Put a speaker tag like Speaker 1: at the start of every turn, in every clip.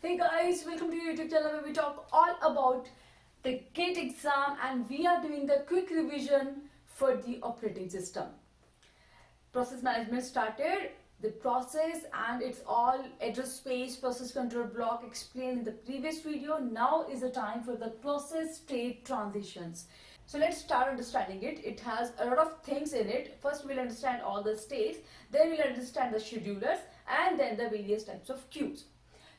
Speaker 1: Hey guys, welcome to your YouTube channel where we talk all about the GATE exam and we are doing the quick revision for the operating system. Process management started, the process and it's all address space, process control block explained in the previous video. Now is the time for the process state transitions. So let's start understanding it. It has a lot of things in it. First we'll understand all the states, then we'll understand the schedulers and then the various types of queues.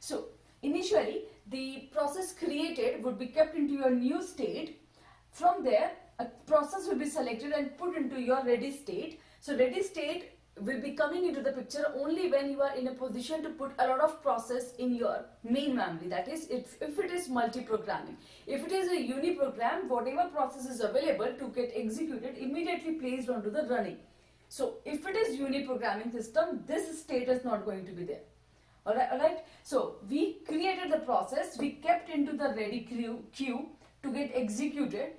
Speaker 1: So initially, the process created would be kept into your new state. From there, a process will be selected and put into your ready state. So ready state will be coming into the picture only when you are in a position to put a lot of process in your main memory. That is, if it is multi-programming. If it is a uni-program, whatever process is available to get executed immediately placed onto the running. So if it is uni-programming system, this state is not going to be there. Alright, so we created the process, we kept into the ready queue to get executed.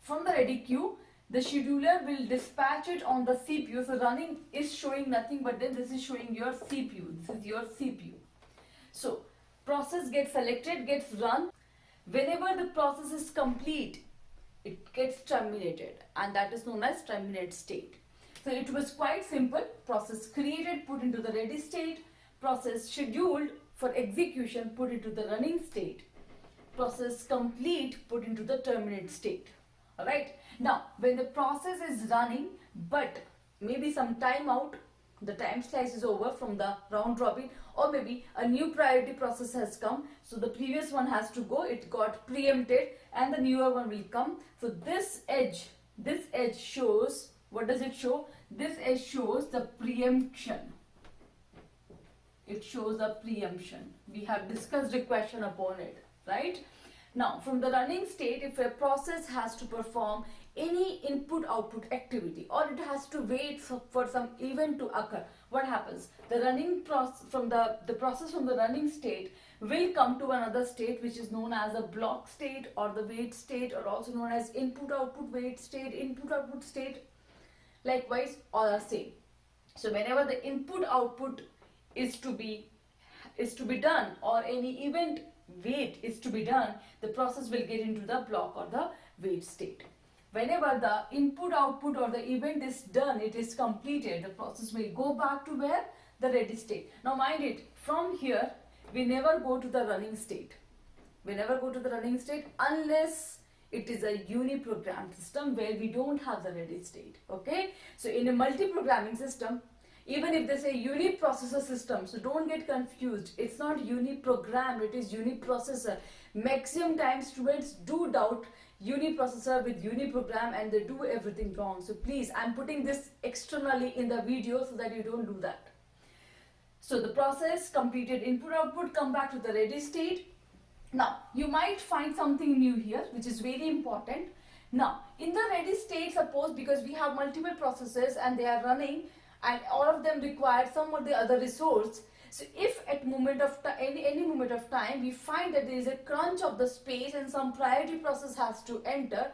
Speaker 1: From the ready queue, the scheduler will dispatch it on the CPU. So running is showing nothing, but then this is showing your CPU. This is your CPU. So process gets selected, gets run. Whenever the process is complete, it gets terminated, and that is known as terminate state. So it was quite simple. Process created, put into the ready state. Process scheduled for execution, put into the running state. Process complete, put into the terminate state. Alright. Now, when the process is running, but maybe some time out, the time slice is over from the round robin, or maybe a new priority process has come. So the previous one has to go, it got preempted, and the newer one will come. So this edge shows, what does it show? This edge shows the preemption. It shows the preemption. We have discussed a question upon it, right? Now, from the running state, if a process has to perform any input-output activity, or it has to wait for some event to occur, what happens? The running process from the process from the running state will come to another state, which is known as a block state or the wait state, or also known as input-output wait state, input-output state. Likewise, all are same. So whenever the input-output is to be done, or any event wait is to be done, the process will get into the block or the wait state. Whenever the input output or the event is done, it is completed, the process will go back to where? The ready state. Now mind it, from here we never go to the running state. We never go to the running state unless it is a uni-programmed system where we don't have the ready state. Okay, so in a multi-programming system, even if they say uni-processor system, so don't get confused. It's not uni-program, it is uni-processor. Maximum times students do doubt uni-processor with uni-program and they do everything wrong. So please, I'm putting this externally in the video so that you don't do that. So the process completed input-output, come back to the ready state. Now, you might find something new here, which is very important. Now, in the ready state, suppose because we have multiple processes and they are running, and all of them require some or the other resource. So if at moment of any moment of time we find that there is a crunch of the space and some priority process has to enter,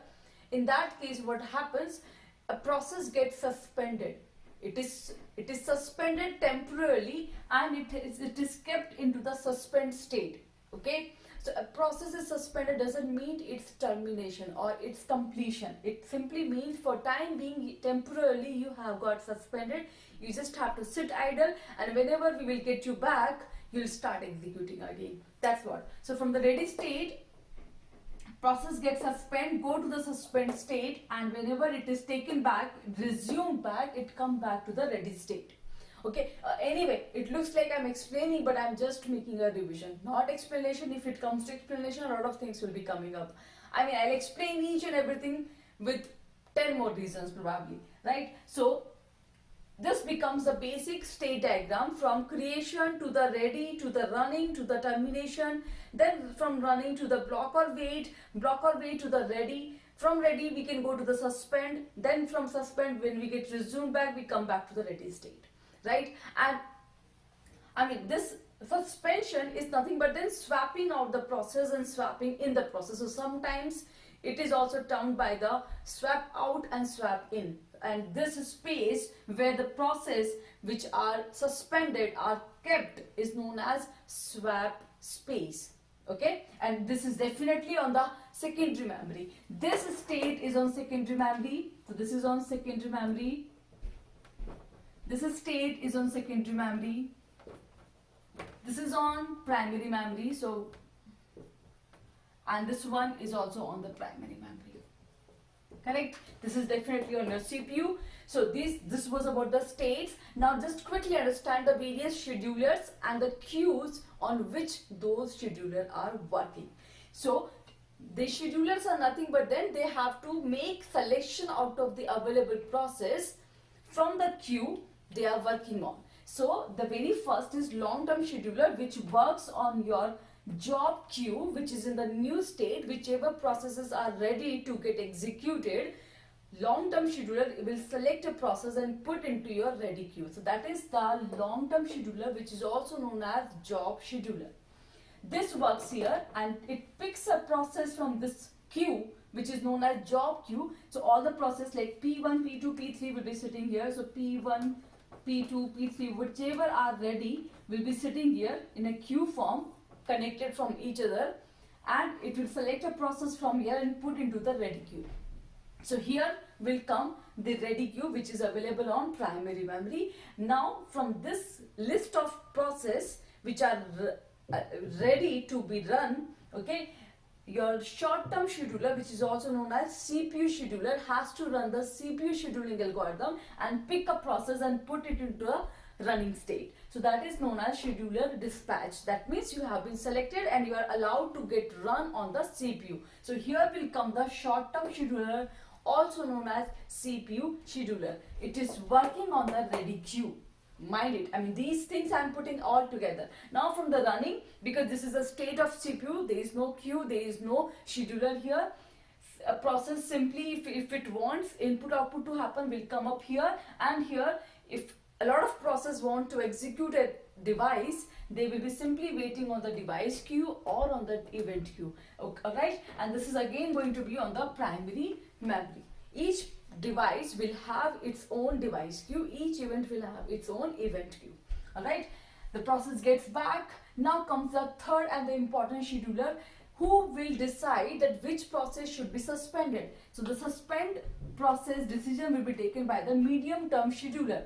Speaker 1: in that case what happens? A process gets suspended. It is suspended temporarily, and it is kept into the suspend state. Okay. So a process is suspended doesn't mean its termination or its completion. It simply means for time being, temporarily you have got suspended. You just have to sit idle, and whenever we will get you back, you'll start executing again. That's what. So from the ready state, process gets suspended, go to the suspend state, and whenever it is taken back, resumed back, it come back to the ready state. Okay, anyway, it looks like I'm explaining, but I'm just making a revision, not explanation. If it comes to explanation, a lot of things will be coming up. I mean, I'll explain each and everything with 10 more reasons probably, right? So this becomes the basic state diagram from creation to the ready, to the running, to the termination, then from running to the block or wait to the ready. From ready, we can go to the suspend, then from suspend, when we get resumed back, we come back to the ready state. Right? And I mean, this suspension is nothing but then swapping out the process and swapping in the process. So sometimes it is also termed by the swap out and swap in. And this space where the process which are suspended are kept is known as swap space. Okay, and this is definitely on the secondary memory. This state is on secondary memory. So this is on secondary memory. This state is on secondary memory. This is on primary memory. So, and this one is also on the primary memory. Correct? This is definitely on your CPU. So this was about the states. Now just quickly understand the various schedulers and the queues on which those schedulers are working. So the schedulers are nothing but then they have to make selection out of the available process from the queue they are working on. So the very first is long-term scheduler, which works on your job queue, which is in the new state. Whichever processes are ready to get executed, long-term scheduler will select a process and put into your ready queue. So that is the long-term scheduler, which is also known as job scheduler. This works here and it picks a process from this queue, which is known as job queue. So all the process like P1, P2, P3 will be sitting here. So P1, P2, P3, whichever are ready will be sitting here in a queue form, connected from each other, and it will select a process from here and put into the ready queue. So here will come the ready queue, which is available on primary memory. Now from this list of process which are ready to be run, okay, your short-term scheduler, which is also known as CPU scheduler, has to run the CPU scheduling algorithm and pick a process and put it into a running state. So that is known as scheduler dispatch. That means you have been selected and you are allowed to get run on the CPU. So here will come the short-term scheduler, also known as CPU scheduler. It is working on the ready queue. Mind it, I mean these things I am putting all together. Now from the running, because this is a state of CPU, there is no queue, there is no scheduler here. A process simply, if it wants input output to happen, will come up here, and here if a lot of process want to execute a device, they will be simply waiting on the device queue or on the event queue. Okay, alright, and this is again going to be on the primary memory. Each device will have its own device queue, each event will have its own event queue. Alright, the process gets back. Now comes the third and the important scheduler, who will decide that which process should be suspended. So the suspend process decision will be taken by the medium term scheduler.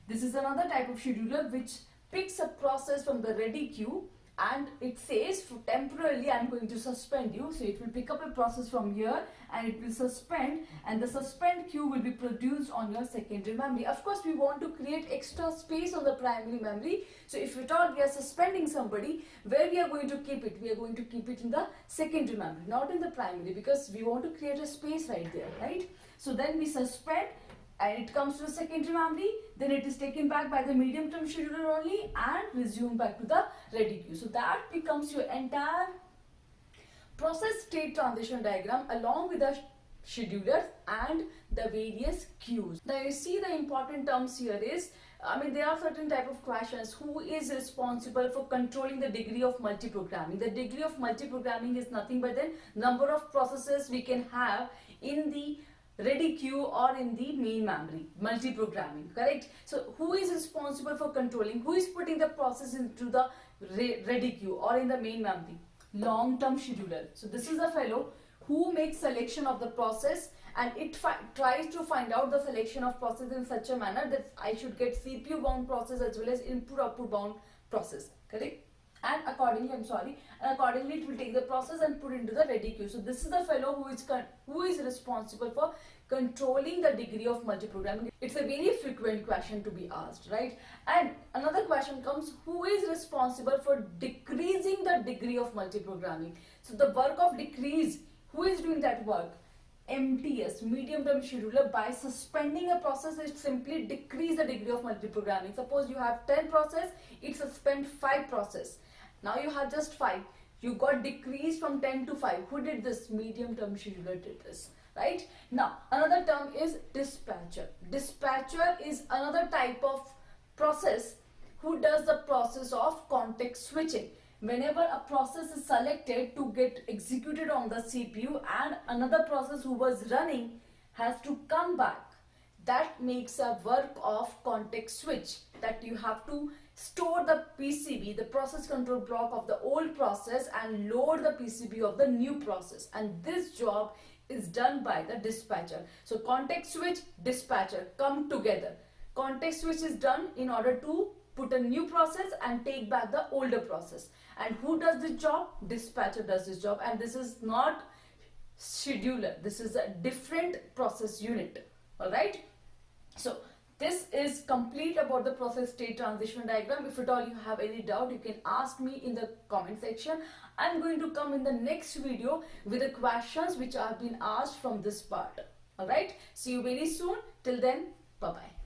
Speaker 1: This is another type of scheduler which picks a process from the ready queue and it says temporarily I am going to suspend you. So it will pick up a process from here and it will suspend, and the suspend queue will be produced on your secondary memory. Of course we want to create extra space on the primary memory. So if at all we are suspending somebody, where we are going to keep it? We are going to keep it in the secondary memory, not in the primary, because we want to create a space right there, right? So then we suspend and it comes to the secondary memory, then it is taken back by the medium term scheduler only and resumed back to the ready queue. So that becomes your entire process state transition diagram along with the schedulers and the various queues. Now you see the important terms here is, I mean there are certain type of questions. Who is responsible for controlling the degree of multiprogramming? The degree of multiprogramming is nothing but the number of processes we can have in the ready queue or in the main memory, multiprogramming, correct? So who is responsible for controlling, who is putting the process into the ready queue or in the main memory? Long-term scheduler. So this is a fellow who makes selection of the process and it tries to find out the selection of process in such a manner that I should get CPU bound process as well as input output bound process, correct? And accordingly, accordingly it will take the process and put into the ready queue. So this is the fellow who is responsible for controlling the degree of multiprogramming. It's a very frequent question to be asked, right? And another question comes, who is responsible for decreasing the degree of multiprogramming? So the work of decrease, who is doing that work? MTS, medium term scheduler. By suspending a process, it simply decrease the degree of multiprogramming. Suppose you have 10 process, it suspend 5 process. Now you have just 5. You got decreased from 10 to 5. Who did this? Medium term scheduler did this, right? Now another term is dispatcher. Dispatcher is another type of process who does the process of context switching. Whenever a process is selected to get executed on the CPU and another process who was running has to come back, that makes a work of context switch, that you have to store the PCB, the process control block of the old process, and load the PCB of the new process. And this job is done by the dispatcher. So context switch, dispatcher come together. Context switch is done in order to put a new process and take back the older process. And who does this job? Dispatcher does this job. And this is not scheduler. This is a different process unit. All right. So this is complete about the process state transition diagram. If at all you have any doubt, you can ask me in the comment section. I'm going to come in the next video with the questions which have been asked from this part. All right. See you very soon. Till then, bye-bye.